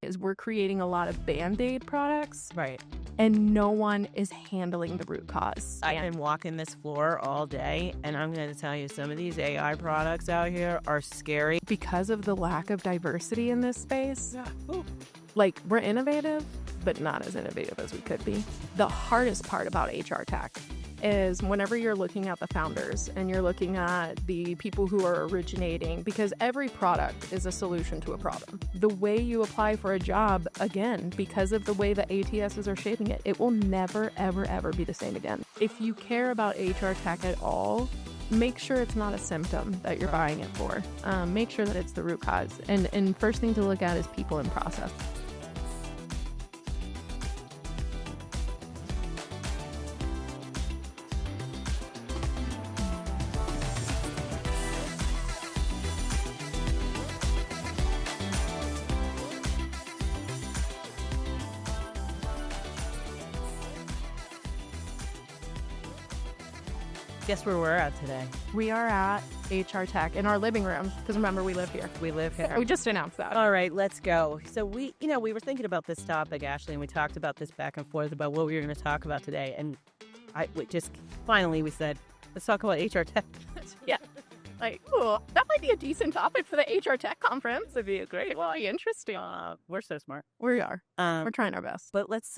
is we're creating a lot of Band-Aid products, Right. and no one is handling the root cause. I've been walking this floor all day, and I'm going to tell you, some of these AI products out here are scary. Because of the lack of diversity in this space, Ooh. like, we're innovative, but not as innovative as we could be. The hardest part about HR tech is whenever you're looking at the founders and you're looking at the people who are originating, because every product is a solution to a problem. The way you apply for a job, again, because of the way the ATSs are shaping it, it will never, ever, ever be the same again. If you care about HR tech at all, make sure it's not a symptom that you're buying it for. Make sure that it's the root cause. And first thing to look at is people and process. Guess where we're at today? We are at HR Tech in our living room, because remember, we live here. We live here. We just announced that. All right, let's go. So we were thinking about this topic, Ashley, and we talked about this back and forth about what we were going to talk about today. And finally we said, let's talk about HR tech. Yeah. Like, ooh, that might be a decent topic for the HR Tech conference. It'd be great. Well, interesting. We're so smart. We are. We're trying our best. But let's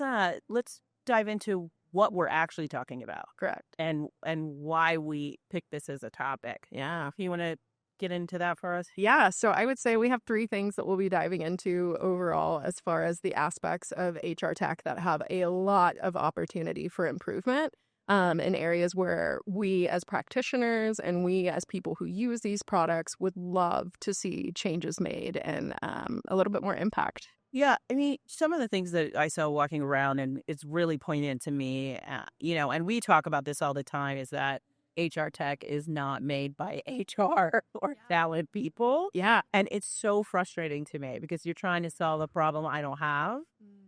dive into what we're actually talking about. Correct. And why we picked this as a topic. Yeah. You want to get into that for us? Yeah. So I would say we have 3 things that we'll be diving into overall as far as the aspects of HR tech that have a lot of opportunity for improvement in areas where we as practitioners and we as people who use these products would love to see changes made and a little bit more impact. Yeah, I mean, some of the things that I saw walking around, and it's really poignant to me, and we talk about this all the time, is that HR tech is not made by HR or talent people. Yeah. And it's so frustrating to me because you're trying to solve a problem I don't have.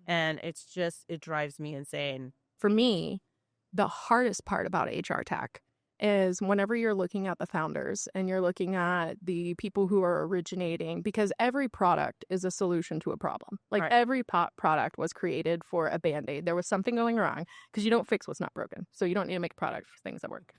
And it drives me insane. For me, the hardest part about HR tech is whenever you're looking at the founders and you're looking at the people who are originating, because every product is a solution to a problem. Like every product was created for a Band-Aid. There was something going wrong because you don't fix what's not broken. So you don't need to make a product for things that work.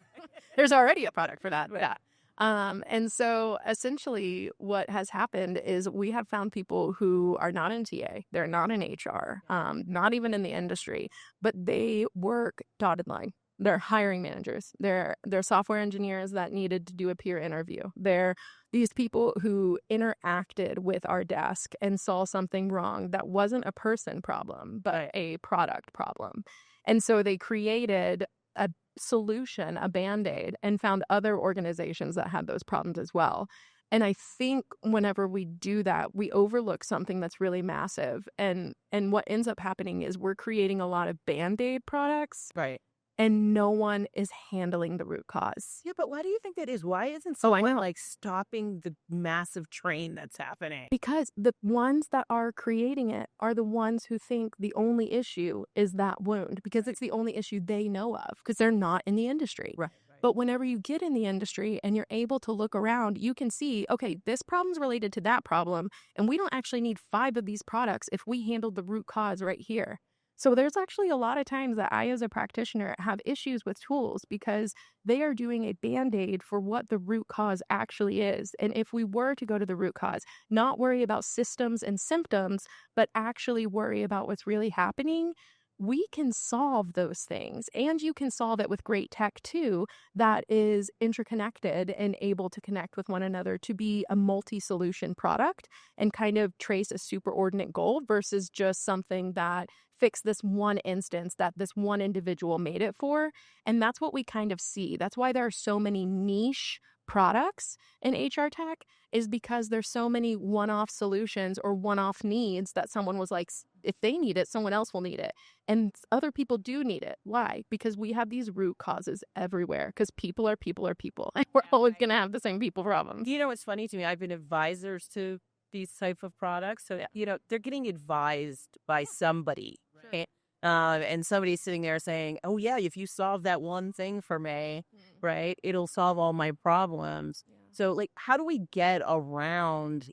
There's already a product for that. Yeah. And so essentially what has happened is we have found people who are not in TA, they're not in HR, not even in the industry, but they work dotted line. They're hiring managers. They're software engineers that needed to do a peer interview. They're these people who interacted with our desk and saw something wrong that wasn't a person problem, but a product problem. And so they created a solution, a Band-Aid, and found other organizations that had those problems as well. And I think whenever we do that, we overlook something that's really massive. And what ends up happening is we're creating a lot of Band-Aid products. Right. And no one is handling the root cause. Yeah, but why do you think that is? Why isn't someone stopping the massive train that's happening? Because the ones that are creating it are the ones who think the only issue is that wound, because it's the only issue they know of, because they're not in the industry. Right. But whenever you get in the industry and you're able to look around, you can see, okay, this problem's related to that problem, and we don't actually need 5 of these products if we handled the root cause right here. So there's actually a lot of times that I, as a practitioner, have issues with tools because they are doing a Band-Aid for what the root cause actually is. And if we were to go to the root cause, not worry about systems and symptoms, but actually worry about what's really happening, we can solve those things. And you can solve it with great tech too, that is interconnected and able to connect with one another to be a multi-solution product and kind of trace a superordinate goal versus just something that fix this one instance that this one individual made it for. And that's what we kind of see. That's why there are so many niche products in HR tech, is because there's so many one-off solutions or one-off needs that someone was like, if they need it, someone else will need it. And other people do need it. Why? Because we have these root causes everywhere, because people are people are people. And we're always going to have the same people problems. You know, what's funny to me, I've been advisors to these type of products. So, they're getting advised by somebody. Right? And somebody's sitting there saying, oh, yeah, if you solve that one thing for me, right, it'll solve all my problems. Yeah. So, like, how do we get around,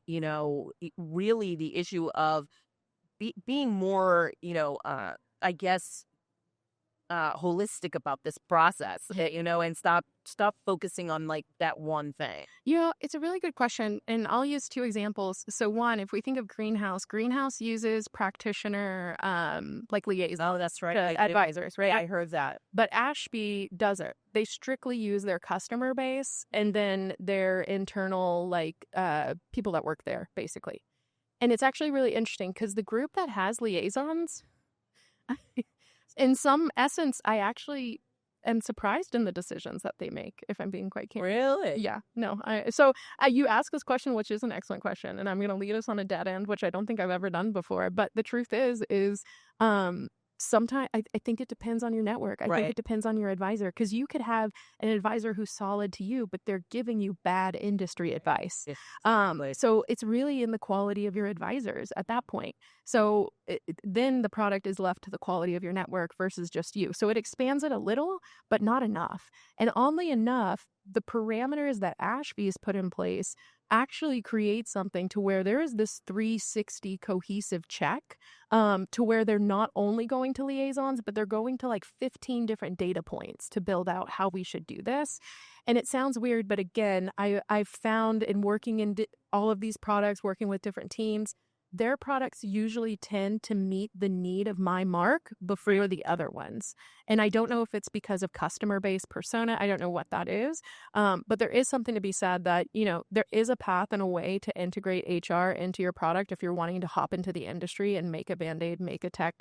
really the issue of being more, I guess, holistic about this process, and stop focusing on like that one thing. Yeah, it's a really good question. And I'll use two examples. So one, if we think of Greenhouse uses practitioner like liaison Oh, that's right. advisors, right? I heard that. But Ashby doesn't. They strictly use their customer base and then their internal like people that work there, basically. And it's actually really interesting because the group that has liaisons, in some essence, I actually am surprised in the decisions that they make, if I'm being quite candid. Really? Yeah, no. So you ask this question, which is an excellent question, and I'm going to lead us on a dead end, which I don't think I've ever done before. But the truth is sometimes I think it depends on your network. I think it depends on your advisor, because you could have an advisor who's solid to you, but they're giving you bad industry advice. So it's really in the quality of your advisors at that point. So then the product is left to the quality of your network versus just you. So it expands it a little, but not enough. And oddly enough, the parameters that Ashby's put in place actually create something to where there is this 360 cohesive check to where they're not only going to liaisons, but they're going to like 15 different data points to build out how we should do this. And it sounds weird, but again, I've found in working in all of these products, working with different teams, their products usually tend to meet the need of my mark before the other ones. And I don't know if it's because of customer base persona. I don't know what that is. But there is something to be said that, there is a path and a way to integrate HR into your product if you're wanting to hop into the industry and make a Band-Aid, make a tech,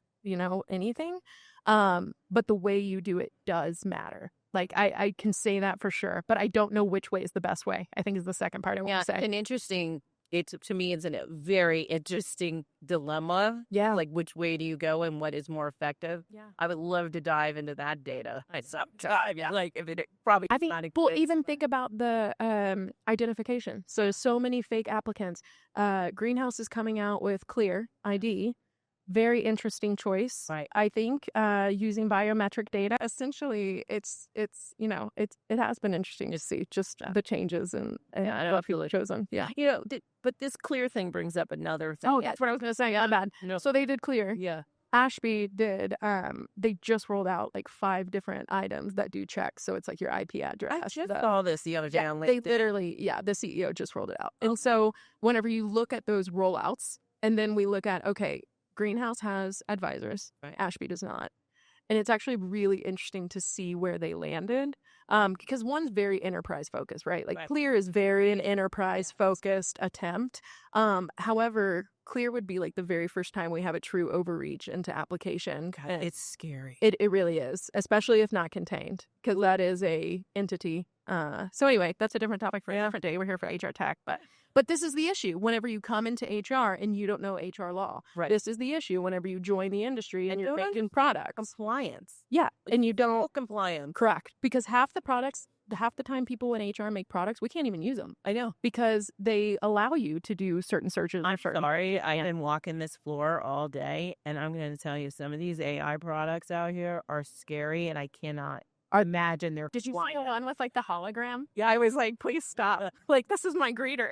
anything. But the way you do it does matter. Like I can say that for sure, but I don't know which way is the best way, I think is the second part I want to say. An interesting, to me, it's a very interesting dilemma. Yeah. Like, which way do you go and what is more effective? Yeah. I would love to dive into that data. Like, if it probably I think, not exists. well, even think about the identification. So many fake applicants. Greenhouse is coming out with Clear ID. Very interesting choice. Right. I think using biometric data. Essentially, it has been interesting to see just the changes and what people have chosen. Yeah. But this Clear thing brings up another thing. Oh, that's what I was going to say. Yeah, bad. No. So they did Clear. Yeah. Ashby did, they just rolled out like 5 different items that do checks. So it's like your IP address. I just saw this the other day on LinkedIn. They literally, the CEO just rolled it out. And so whenever you look at those rollouts, and then we look at, okay, Greenhouse has advisors, Ashby does not. And it's actually really interesting to see where they landed. Because one's very enterprise focused, right? Like Clear is very an enterprise focused attempt. However, Clear would be like the very first time we have a true overreach into application. God, it's scary. It really is, especially if not contained, because that is a entity. So anyway, that's a different topic for a different day. We're here for HR tech, but this is the issue whenever you come into HR and you don't know HR law. Right. This is the issue whenever you join the industry and you're making products. Compliance. Yeah. And you don't. Compliance. Correct. Because half the time people in HR make products, we can't even use them. I know. Because they allow you to do certain searches. I'm sorry. I have been walking this floor all day, and I'm going to tell you, some of these AI products out here are scary, and I cannot imagine their Did you see the one with like the hologram? Yeah, I was like, please stop. Like, this is my greeter.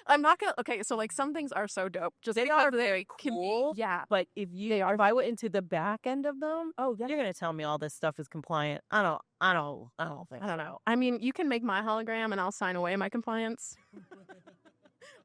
I'm not gonna. Okay, so like some things are so dope. Just they are very cool. Yeah, but if I went into the back end of them, you're gonna tell me all this stuff is compliant. I don't think. I don't know. I mean, you can make my hologram and I'll sign away my compliance.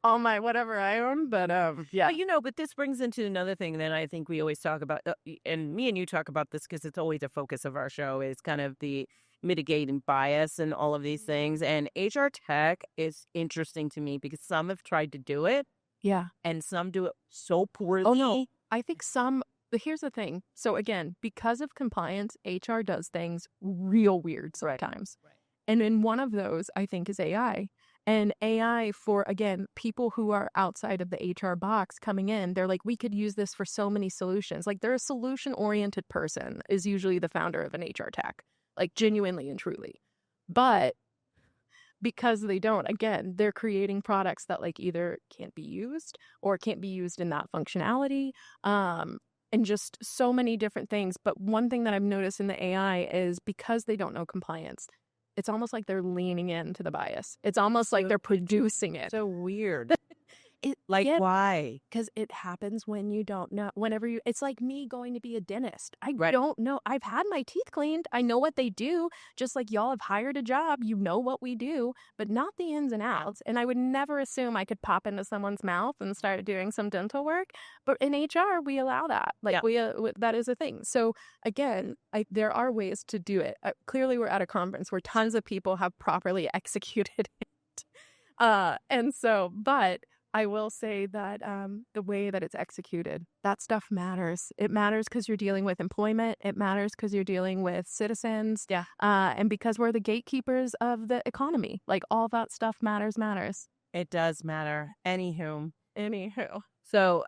All my whatever I own, but yeah. But this brings into another thing that I think we always talk about, and me and you talk about this because it's always a focus of our show, is kind of the mitigating bias and all of these things. And HR tech is interesting to me because some have tried to do it. Yeah. And some do it so poorly. Oh, no. I think but here's the thing. So again, because of compliance, HR does things real weird sometimes. Right. And in one of those, I think, is AI. And AI for, again, people who are outside of the HR box coming in, they're like, we could use this for so many solutions. Like, they're a solution-oriented person is usually the founder of an HR tech, like genuinely and truly. But because they don't, again, they're creating products that like either can't be used or can't be used in that functionality. And just so many different things. But one thing that I've noticed in the AI is because they don't know compliance, it's almost like they're leaning into the bias. It's almost like they're producing it. So weird. Like, why? Because it happens when you don't know. Whenever you, it's like me going to be a dentist. I Right. don't know. I've had my teeth cleaned. I know what they do. Just like y'all have hired a job, you know what we do, but not the ins and outs. And I would never assume I could pop into someone's mouth and start doing some dental work. But in HR, we allow that. Like that is a thing. So again, there are ways to do it. Clearly, we're at a conference where tons of people have properly executed it. But I will say that the way that it's executed, that stuff matters. It matters because you're dealing with employment. It matters because you're dealing with citizens. Yeah. And because we're the gatekeepers of the economy. Like all that stuff matters. It does matter. Anywho. So,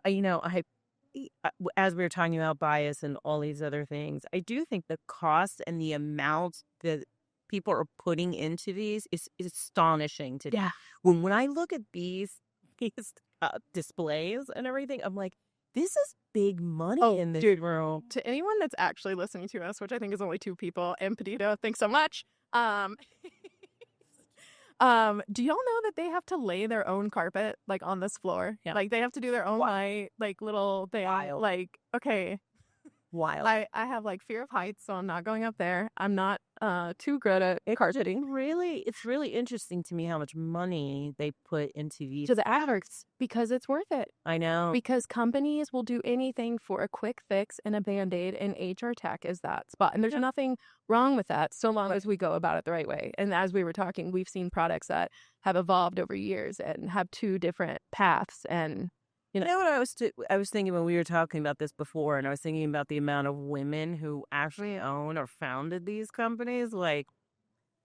as we were talking about bias and all these other things, I do think the cost and the amount that people are putting into these is astonishing today. Yeah. When I look at these displays and everything, I'm like, this is big money in this room. To anyone that's actually listening to us, which I think is only 2 people, and Petito, thanks so much. Do y'all know that they have to lay their own carpet like on this floor? Yeah. Like they have to do their own little thing. Wild. Like, okay. Wild. I have like fear of heights, so I'm not going up there. I'm not too good at carpeting. It's really interesting to me how much money they put into these. To the adverts, because it's worth it. I know. Because companies will do anything for a quick fix and a Band-Aid, and HR tech is that spot. And there's nothing wrong with that, so long as we go about it the right way. And as we were talking, we've seen products that have evolved over years and have 2 different paths. And you know what I was thinking when we were talking about this before, and I was thinking about the amount of women who actually own or founded these companies. Like,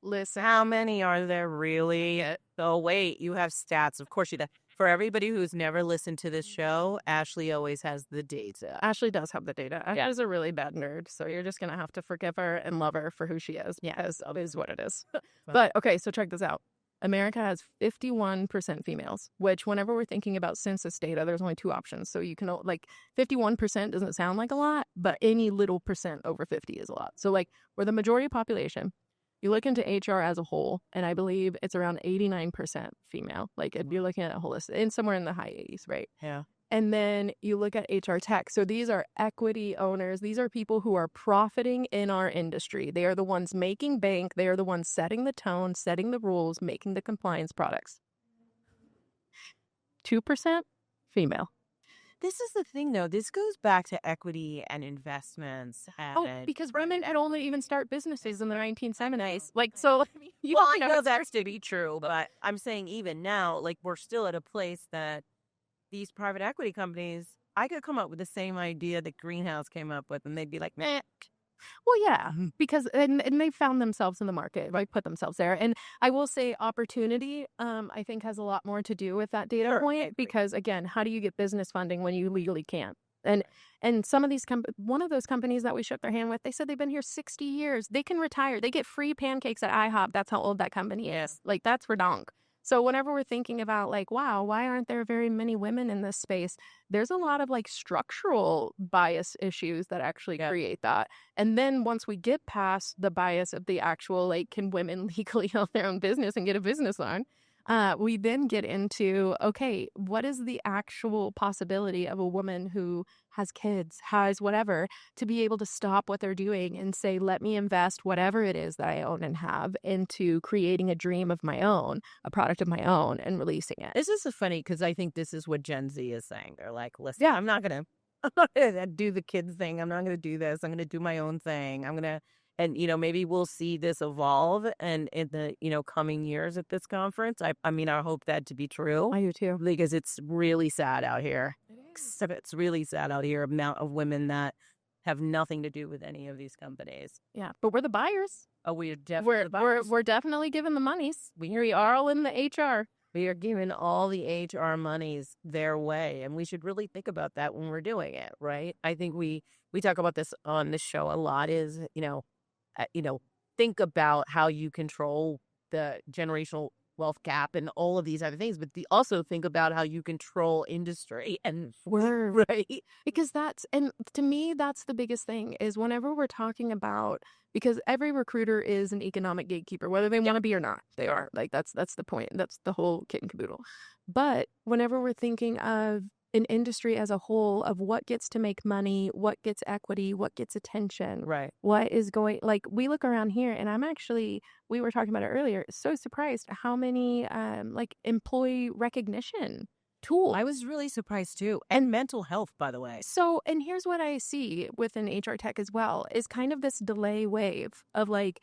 listen, how many are there really? Oh, wait, you have stats. Of course you do. For everybody who's never listened to this show, Ashley always has the data. Ashley does have the data. Ashley's a really bad nerd, so you're just going to have to forgive her and love her for who she is. Yeah, it is what it is. But, okay, so check this out. America has 51% females, which whenever we're thinking about census data, there's only 2 options. So you can, 51% doesn't sound like a lot, but any little percent over 50 is a lot. So, we're the majority of population. You look into HR as a whole, and I believe it's around 89% female. Like, if you're looking at a holistic, and somewhere in the high 80s, right? Yeah. And then you look at HR tech. So these are equity owners. These are people who are profiting in our industry. They are the ones making bank. They are the ones setting the tone, setting the rules, making the compliance products. 2% female. This is the thing, though. This goes back to equity and investments. Because women had only even start businesses in the 1970s. I know that's to be true, but I'm saying even now, we're still at a place that these private equity companies, I could come up with the same idea that Greenhouse came up with, and they'd be like, meh. Well, yeah, because and they found themselves in the market, right? Put themselves there. And I will say opportunity, I think, has a lot more to do with that data point, because again, how do you get business funding when you legally can't? And some of these one of those companies that we shook their hand with, they said they've been here 60 years. They can retire. They get free pancakes at IHOP. That's how old that company is. That's redonk. So whenever we're thinking about wow, why aren't there very many women in this space? There's a lot of structural bias issues that actually create that. And then once we get past the bias of the actual, can women legally own their own business and get a business loan? We then get into, okay, what is the actual possibility of a woman who has kids, has whatever, to be able to stop what they're doing and say, let me invest whatever it is that I own and have into creating a dream of my own, a product of my own, and releasing it. This is so funny because I think this is what Gen Z is saying. They're like, listen, I'm not going to do the kids thing. I'm not going to do this. I'm going to do my own thing. And, maybe we'll see this evolve and in the, coming years at this conference. I hope that to be true. I do too. Because it's really sad out here. It's really sad out here, amount of women that have nothing to do with any of these companies. Yeah, but we're the buyers. Oh, we're definitely the buyers. We're definitely giving the monies. We are all in the HR. We are giving all the HR monies their way, and we should really think about that when we're doing it, right? I think we talk about this on this show a lot think about how you control the generational wealth gap and all of these other things, but also think about how you control industry and right. Because and to me, that's the biggest thing is whenever we're talking about, because every recruiter is an economic gatekeeper, whether they want to be or not, they are. Like that's the point. That's the whole kit and caboodle. But whenever we're thinking of an industry as a whole of what gets to make money, what gets equity, what gets attention, Right. what is going, like we look around here and we were talking about it earlier, so surprised how many like employee recognition tools. I was really surprised too. And mental health, by the way. So, and here's what I see within HR tech as well is kind of this delay wave of like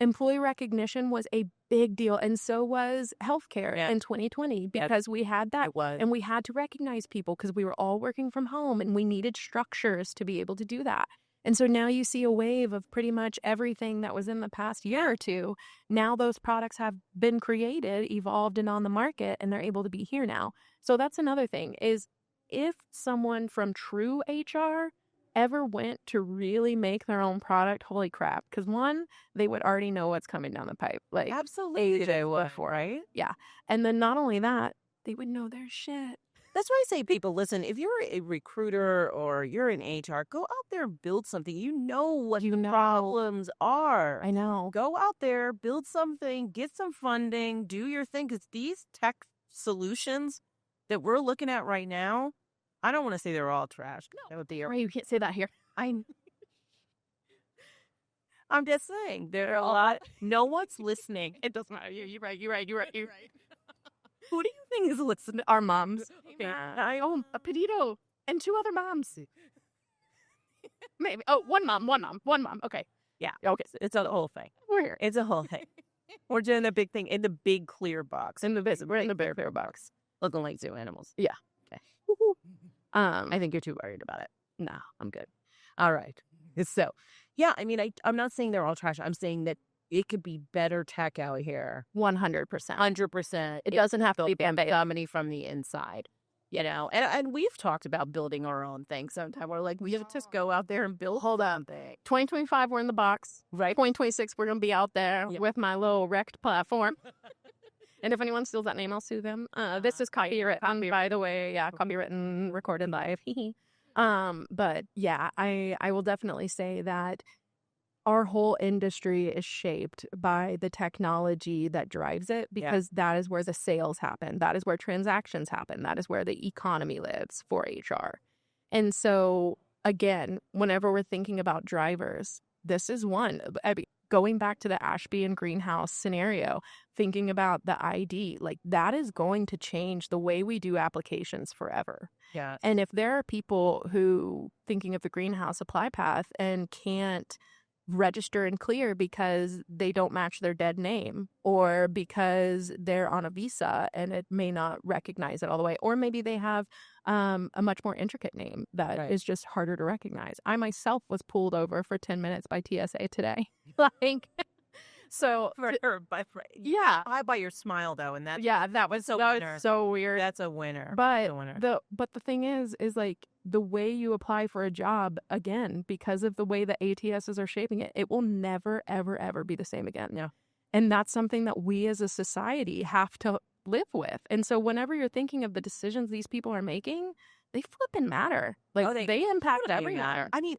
employee recognition was a big deal. And so was healthcare in 2020 because we had that. It was. And we had to recognize people because we were all working from home and we needed structures to be able to do that. And so now you see a wave of pretty much everything that was in the past year or two. Now those products have been created, evolved, and on the market, and they're able to be here now. So that's another thing is if someone from true HR ever went to really make their own product, holy crap. Because one, they would already know what's coming down the pipe. Like Absolutely. they would, right? Yeah. And then not only that, they would know their shit. That's why I say, people, listen, if you're a recruiter or you're in HR, go out there and build something. You know what problems are. I know. Go out there, build something, get some funding, do your thing. Because these tech solutions that we're looking at right now, I don't want to say they're all trash. No, that would be right, you can't say that here. I'm just saying, there are a lot. No one's listening. It doesn't matter. You're right. Who do you think is listening? Our moms. Okay. I own a Pedito and 2 other moms. Maybe. Oh, one mom. Okay. Yeah. Okay. It's a whole thing. We're here. It's a whole thing. We're doing the big thing in the big clear box. We're in the big clear box. Looking like zoo animals. Yeah. Okay. I think you're too worried about it. No, I'm good. All right. So, yeah, I mean, I'm not saying they're all trash. I'm saying that it could be better tech out here. 100%. 100%. It doesn't have to be Band-Aid. Somebody from the inside, you know. And we've talked about building our own thing sometime. We're like, we have to just go out there and build. Hold on. 2025, we're in the box. Right. 2026, we're going to be out there with my little wrecked platform. And if anyone steals that name, I'll sue them. This is copywritten, by the way. Yeah, copywritten, recorded live. But yeah, I will definitely say that our whole industry is shaped by the technology that drives it because that is where the sales happen. That is where transactions happen. That is where the economy lives for HR. And so, again, whenever we're thinking about drivers, this is one. I mean, going back to the Ashby and Greenhouse scenario, thinking about the ID, like that is going to change the way we do applications forever. Yeah. And if there are people who, thinking of the Greenhouse apply path and can't register and clear because they don't match their dead name or because they're on a visa and it may not recognize it all the way, or maybe they have a much more intricate name that is just harder to recognize. I myself was pulled over for 10 minutes by TSA today. Like, so for her, yeah, I by your smile though, and that that was so weird. That's a winner. But a winner. the thing is like the way you apply for a job, again, because of the way the ATSs are shaping it, it will never ever ever be the same again. Yeah, and that's something that we as a society have to live with. And so whenever you're thinking of the decisions these people are making, they flipping matter. Like they impact every matter. I mean,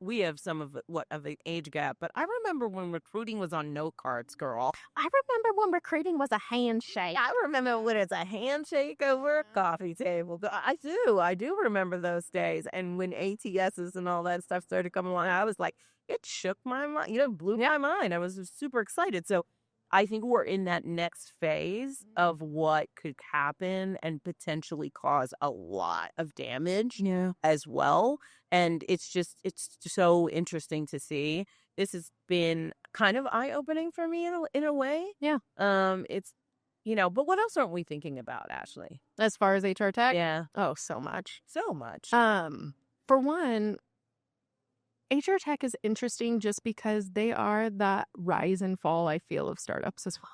we have some of the age gap, but I remember when recruiting was on note cards, girl. I remember when recruiting was a handshake. I remember when it's a handshake over a coffee table. I do remember those days. And when ATSs and all that stuff started coming along, I was like, it shook my mind, blew my mind. I was super excited. So I think we're in that next phase of what could happen and potentially cause a lot of damage as well. And it's so interesting to see. This has been kind of eye-opening for me in a way. Yeah. It's, but what else aren't we thinking about, Ashley? As far as HR tech? Yeah. Oh, so much. So much. For one, HR tech is interesting just because they are the rise and fall, I feel, of startups as well.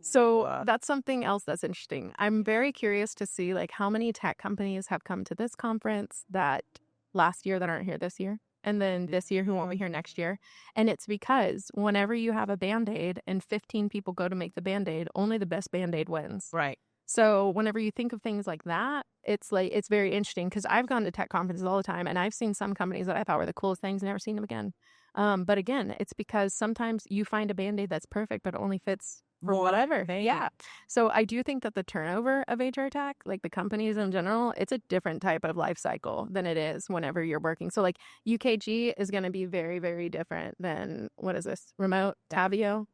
So that's something else that's interesting. I'm very curious to see like how many tech companies have come to this conference that last year that aren't here this year. and then this year who won't be here next year. And it's because whenever you have a Band-Aid and 15 people go to make the Band-Aid, only the best Band-Aid wins. Right. So whenever you think of things like that, it's very interesting because I've gone to tech conferences all the time and I've seen some companies that I thought were the coolest things, never seen them again. But again, it's because sometimes you find a Band-Aid that's perfect, but only fits for whatever. Yeah. So I do think that the turnover of HR tech, like the companies in general, it's a different type of life cycle than it is whenever you're working. So like UKG is going to be very, very different than, what is this? Remote, Tavio.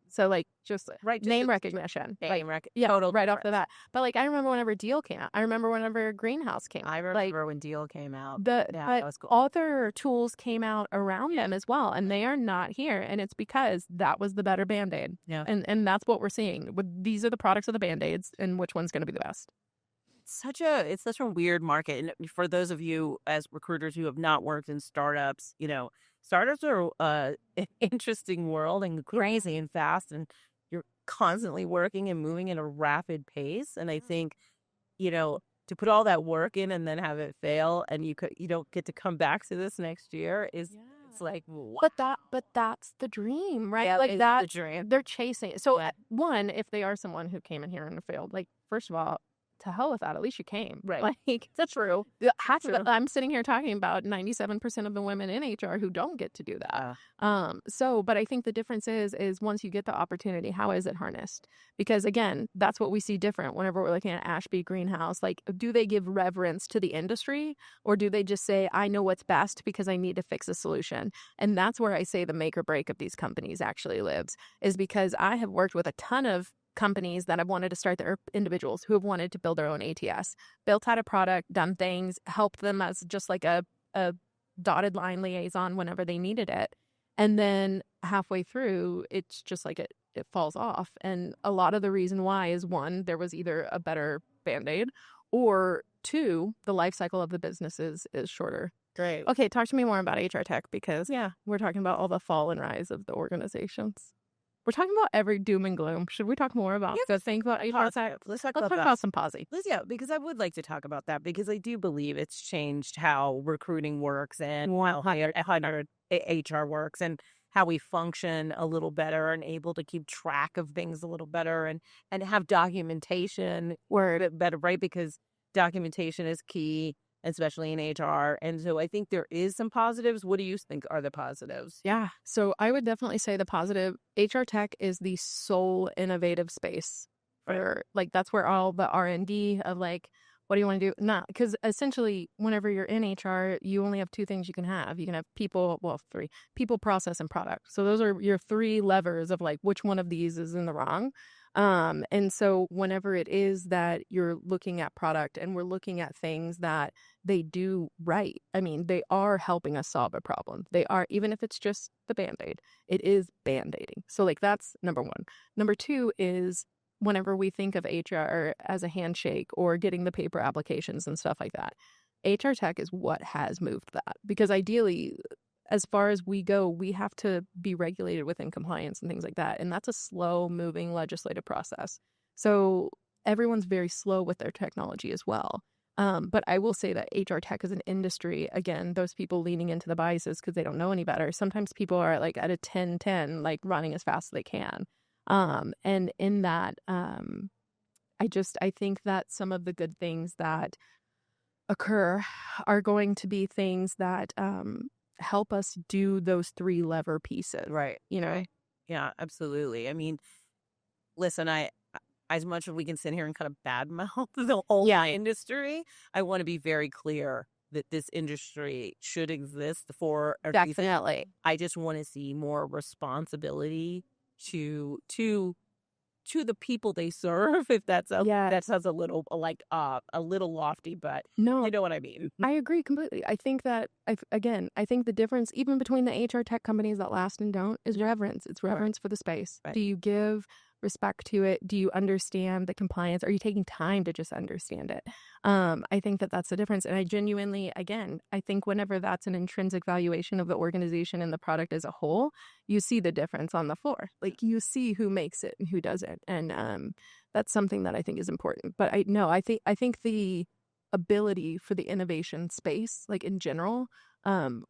So like just name recognition. Yeah, total right off the bat. But like I remember whenever Deal came out. I remember whenever Greenhouse came out. I remember when Deal came out. But that was cool. other tools came out around them as well, and they are not here. And it's because that was the better Band-Aid. Yeah. And that's what we're seeing. These are the products of the Band-Aids, and which one's going to be the best. It's such a weird market. And for those of you as recruiters who have not worked in startups, startups are an interesting world and crazy and fast, and you're constantly working and moving at a rapid pace. And I think, to put all that work in and then have it fail, and you don't get to come back to this next year it's like, wow. But that's the dream, right? Yeah, like that's the dream. They're chasing it. So one, if they are someone who came in here and failed, like first of all, to hell with that. At least you came. Right. Like, that's true. I'm sitting here talking about 97% of the women in HR who don't get to do that. But I think the difference is once you get the opportunity, how is it harnessed? Because again, that's what we see different whenever we're looking at Ashby Greenhouse. Like, do they give reverence to the industry, or do they just say, I know what's best because I need to fix a solution? And that's where I say the make or break of these companies actually lives, is because I have worked with a ton of companies that have wanted to start their individuals who have wanted to build their own ATS, built out a product, done things, helped them as just like a dotted line liaison whenever they needed it. And then halfway through, it's just like it falls off. And a lot of the reason why is one, there was either a better Band-Aid, or two, the life cycle of the businesses is shorter. Great. Okay, talk to me more about HR tech, because we're talking about all the fall and rise of the organizations. We're talking about every doom and gloom. Should we talk more about the things about HR tech? Let's talk about some posy. Yeah, because I would like to talk about that, because I do believe it's changed how recruiting works and how HR works and how we function a little better and able to keep track of things a little better and have documentation better, right? Because documentation is key, especially in HR. And so I think there is some positives. What do you think are the positives? Yeah. So I would definitely say the positive, HR tech is the sole innovative space. Or like, that's where all the R&D of like, what do you want to do? Not because essentially whenever you're in HR, you only have two things you can have. You can have three: people, process, and product. So those are your three levers of like, which one of these is in the wrong. And so whenever it is that you're looking at product and we're looking at things that they do right, I mean, they are helping us solve a problem. They are, even if it's just the Band-Aid, it is Band-Aiding. So like, that's number one. Number two is whenever we think of HR as a handshake or getting the paper applications and stuff like that, HR tech is what has moved that. Because ideally, as far as we go, we have to be regulated within compliance and things like that. And that's a slow moving legislative process. So everyone's very slow with their technology as well. But I will say that HR tech is an industry, again, those people leaning into the biases because they don't know any better. Sometimes people are like at a 10-10, like running as fast as they can. And in that, I think that some of the good things that occur are going to be things that, help us do those three lever pieces. Right. Yeah, absolutely. I mean, listen, as much as we can sit here and kind of badmouth the whole industry, I want to be very clear that this industry should exist for definitely. I just want to see more responsibility to the people they serve, if that sounds a little like a little lofty, but no, you know what I mean. I agree completely. I think that I think the difference even between the HR tech companies that last and don't is reverence. It's reverence for the space. Right. Do you give respect to it? Do you understand the compliance? Are you taking time to just understand it? I think that that's the difference. And I genuinely, again, I think whenever that's an intrinsic valuation of the organization and the product as a whole, you see the difference on the floor. Like, you see who makes it and who doesn't. And that's something that I think is important. But I think the ability for the innovation space, like in general,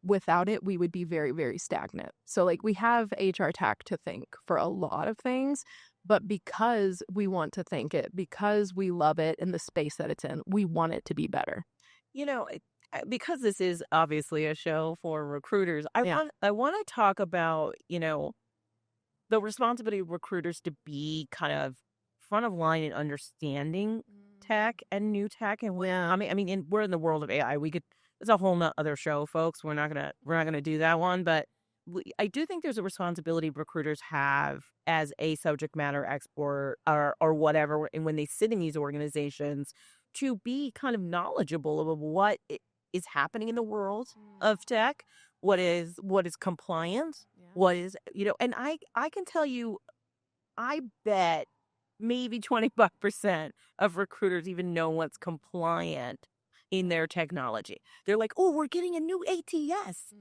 Without it, we would be very, very stagnant. So like we have HR tech to thank for a lot of things, but because we want to thank it, because we love it in the space that it's in, we want it to be better. Because this is obviously a show for recruiters, I want to talk about, the responsibility of recruiters to be kind of front of line in understanding tech and new tech. And we're in the world of AI. It's a whole other show, folks. We're not gonna do that one. But I do think there's a responsibility recruiters have as a subject matter expert or whatever, and when they sit in these organizations, to be kind of knowledgeable of what is happening in the world of tech, what is compliant, what is, and I can tell you, I bet maybe 25% of recruiters even know what's compliant in their technology. They're like, oh, we're getting a new ATS.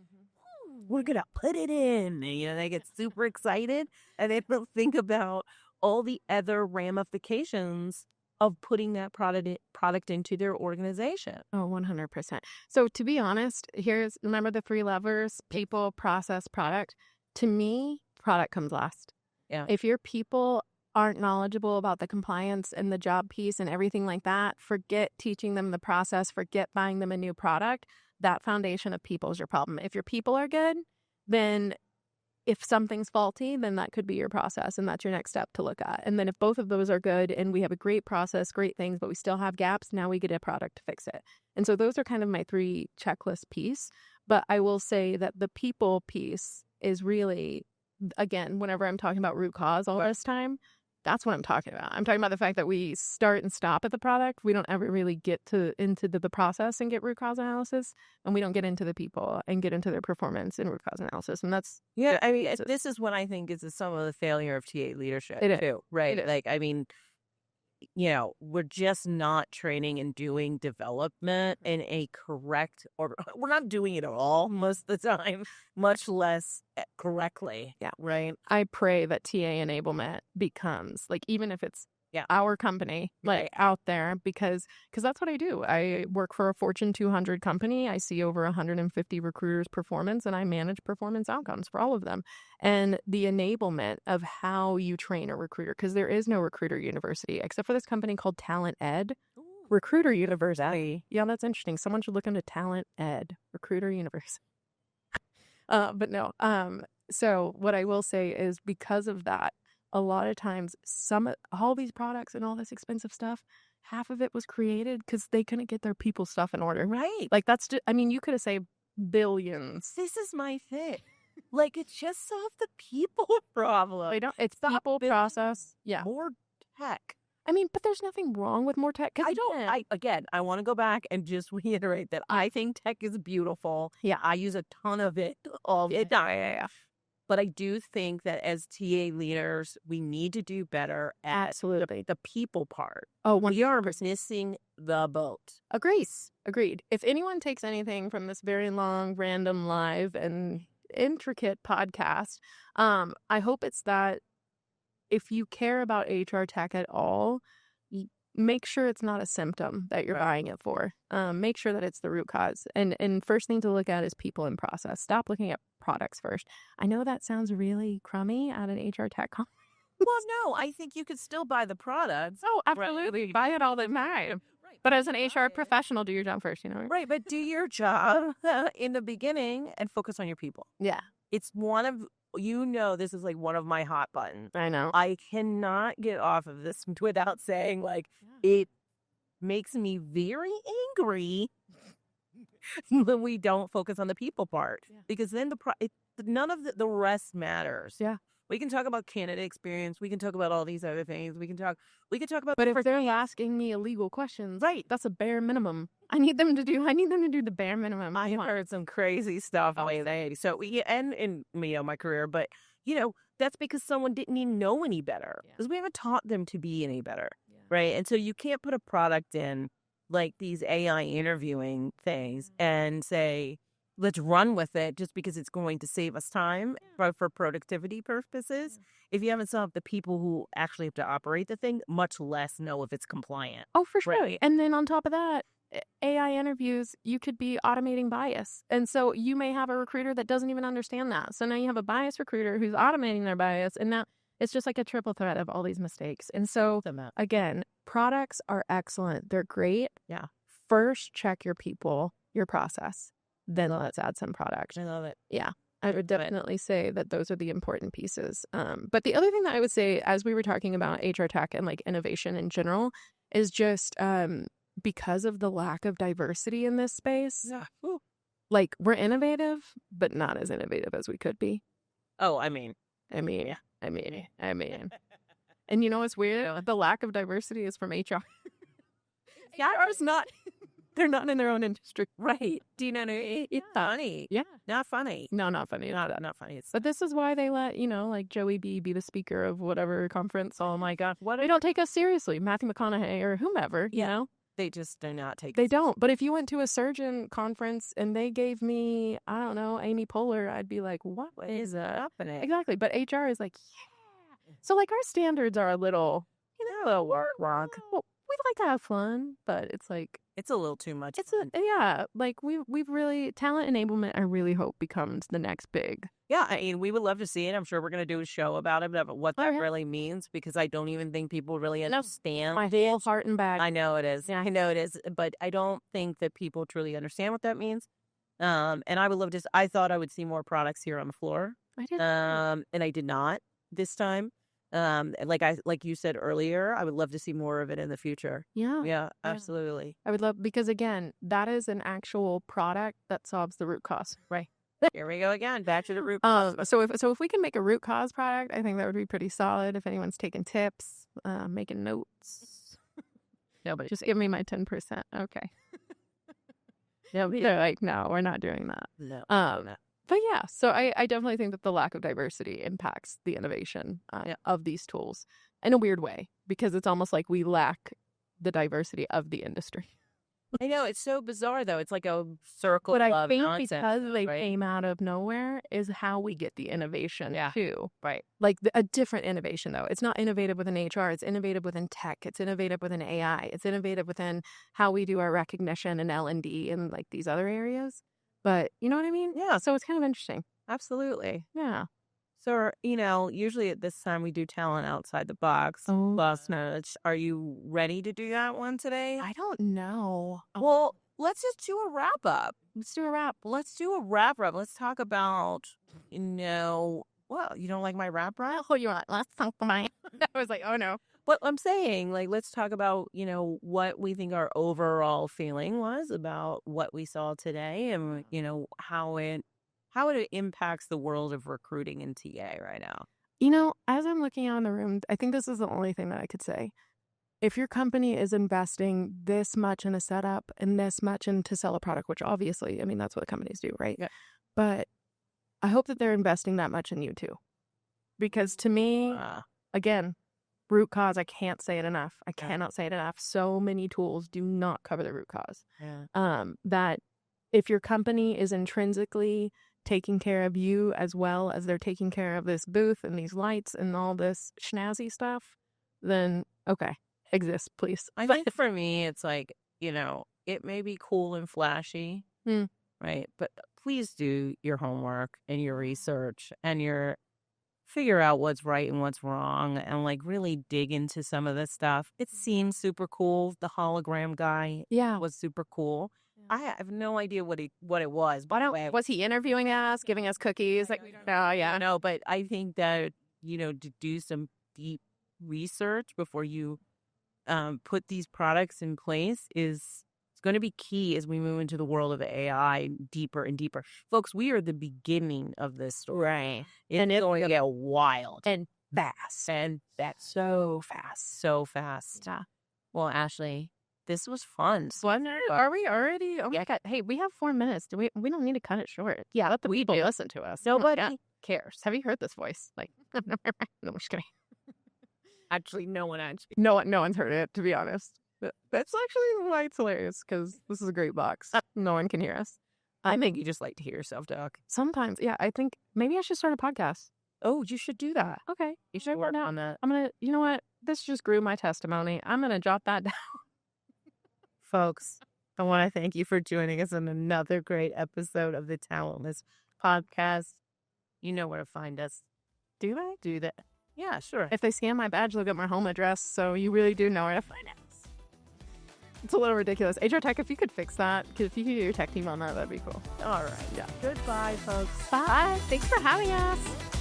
We're going to put it in. And, they get super excited, and they don't think about all the other ramifications of putting that product into their organization. Oh, 100%. So to be honest, remember the 3 levers: people, process, product. To me, product comes last. Yeah. If your people aren't knowledgeable about the compliance and the job piece and everything like that, forget teaching them the process, forget buying them a new product. That foundation of people is your problem. If your people are good, then if something's faulty, then that could be your process, and that's your next step to look at. And then if both of those are good and we have a great process, great things, but we still have gaps, now we get a product to fix it. And so those are kind of my 3 checklist piece. But I will say that the people piece is really, again, whenever I'm talking about root cause all this time, that's what I'm talking about. I'm talking about the fact that we start and stop at the product. We don't ever really get into the process and get root cause analysis, and we don't get into the people and get into their performance and root cause analysis. And that's this is what I think is some of the failure of TA leadership too, right? We're just not training and doing development in a correct order. We're not doing it at all most of the time, much less correctly. Yeah. Right. I pray that TA enablement becomes, like, even if it's our company, like, out there, because that's what I do. I work for a Fortune 200 company. I see over 150 recruiters' performance, and I manage performance outcomes for all of them. And the enablement of how you train a recruiter, because there is no recruiter university except for this company called Talent Ed. Ooh. Recruiter University. Yeah, that's interesting. Someone should look into Talent Ed, Recruiter University. But no. So what I will say is, because of that, a lot of times all these products and all this expensive stuff, half of it was created because they couldn't get their people stuff in order. Right. Like, that's just, you could have saved billions. This is my thing. Like, it's just solved the people problem. It's people, process. Yeah. More tech. But there's nothing wrong with more tech. I want to go back and just reiterate that I think tech is beautiful. Yeah. I use a ton of it. But I do think that as TA leaders, we need to do better at absolutely the people part. Oh, we are missing the boat. Agreed. If anyone takes anything from this very long, random, live, and intricate podcast, I hope it's that if you care about HR tech at all, make sure it's not a symptom that you're buying it for. Make sure that it's the root cause. And first thing to look at is people and process. Stop looking at products first. I know that sounds really crummy at an HR tech conference. Well, no, I think you could still buy the products. Oh, absolutely. Right. Buy it all the time. Right. But as an HR professional, do your job first, Right, but do your job in the beginning and focus on your people. Yeah. It's this is like one of my hot buttons. I know. I cannot get off of this without saying, it makes me very angry when we don't focus on the people part. Yeah. Because then none of the rest matters. Yeah. We can talk about candidate experience. We can talk about all these other things. We can talk about. But if they're asking me illegal questions, right, that's a bare minimum. I need them to do the bare minimum. I have heard some crazy stuff lately. So and in my career, but that's because someone didn't even know any better, because we haven't taught them to be any better, right? And so you can't put a product in like these AI interviewing things and say, let's run with it just because it's going to save us time for productivity purposes. If you haven't solved the people who actually have to operate the thing, much less know if it's compliant. Oh, for sure. Right. And then on top of that, AI interviews, you could be automating bias. And so you may have a recruiter that doesn't even understand that. So now you have a biased recruiter who's automating their bias. And now it's just like a triple threat of all these mistakes. And so, again, products are excellent. They're great. Yeah. First, check your people, your process. Then let's add some product. I love it. Yeah. I would definitely say that those are the important pieces. But the other thing that I would say, as we were talking about HR tech and like innovation in general, is just because of the lack of diversity in this space, like we're innovative, but not as innovative as we could be. Oh, I mean. And you know what's weird? The lack of diversity is from HR. HR is not. They're not in their own industry. Right. Do you know? It's funny. Yeah. Not funny. No, not funny. Not funny. But this is why they let, like Joey B be the speaker of whatever conference. Oh my God. They don't take us seriously. Matthew McConaughey or whomever, you know? They just do not take They don't. But if you went to a surgeon conference and they gave me, I don't know, Amy Poehler, I'd be like, what is happening? Exactly. But HR is like, yeah. So like our standards are a little, a little wrong. Well, we like to have fun, but it's like, it's a little too much. Like we've really, talent enablement, I really hope becomes the next big. Yeah, I mean, we would love to see it. I'm sure we're going to do a show about it, but what that really means, because I don't even think people really understand. My whole heart and back. I know it is. Yeah, I know it is. But I don't think that people truly understand what that means. And I would love to, I thought I would see more products here on the floor. I did. And I did not this time. Like you said earlier, I would love to see more of it in the future. Yeah, absolutely. I would love, because again, that is an actual product that solves the root cause. Right. Here we go again, back to the root cause. So if we can make a root cause product, I think that would be pretty solid. If anyone's taking tips, making notes. No, but just give me my 10%. Okay. They're like, no, we're not doing that. No. But yeah, so I definitely think that the lack of diversity impacts the innovation of these tools in a weird way, because it's almost like we lack the diversity of the industry. I know, it's so bizarre though. It's like a circle of nonsense. But I think because they came out of nowhere is how we get the innovation too. Right. Like a different innovation though. It's not innovative within HR. It's innovative within tech. It's innovative within AI. It's innovative within how we do our recognition and L&D and like these other areas. But you know what I mean? Yeah. So it's kind of interesting. Absolutely. Yeah. So, usually at this time we do talent outside the box. Boss notes. Are you ready to do that one today? I don't know. Well, let's just do a wrap up. Let's do a wrap. Let's talk about, well, you don't like my wrap up? Oh, you're like, let's talk about mine. I was like, oh no. But I'm saying, like, let's talk about, what we think our overall feeling was about what we saw today and, how it impacts the world of recruiting in TA right now. As I'm looking out in the room, I think this is the only thing that I could say. If your company is investing this much in a setup and this much in to sell a product, which obviously, I mean, that's what companies do, right? Yeah. But I hope that they're investing that much in you too. Because to me, again, root cause, I can't say it enough. I cannot say it enough. So many tools do not cover the root cause. Yeah. That if your company is intrinsically taking care of you as well as they're taking care of this booth and these lights and all this schnazzy stuff, then okay, exist, please. I think for me, it's like, it may be cool and flashy, right? But please do your homework and your research and figure out what's right and what's wrong and like really dig into some of this stuff. It seems super cool. The hologram guy was super cool. I have no idea what it was. Was he interviewing us, giving us cookies? Like, no, but I think that, to do some deep research before you put these products in place is going to be key as we move into the world of AI deeper and deeper. Folks, we are the beginning of this story. Right. And it's going to get wild. And fast. And that's so fast. So fast. Yeah. Well, Ashley, this was fun. Are we already? Oh my God. Hey, we have 4 minutes. We don't need to cut it short. Yeah, let the people listen to us. Nobody cares. Have you heard this voice? Like, no, I'm just kidding. Actually, no one. No one's heard it, to be honest. But that's actually why it's hilarious, because this is a great box. No one can hear us. I think you just like to hear yourself talk. Sometimes, yeah. I think maybe I should start a podcast. Oh, you should do that. Okay. You should work on that. I'm going to, you know what? This just grew my testimony. I'm going to jot that down. Folks, I want to thank you for joining us on another great episode of the Talentless podcast. You know where to find us. Do they? Do that. Yeah, sure. If they scan my badge, they'll get my home address, so you really do know where to find us. It's a little ridiculous. HR Tech, if you could fix that, because if you could get your tech team on that, that'd be cool. All right. Yeah. Goodbye, folks. Bye. Thanks for having us.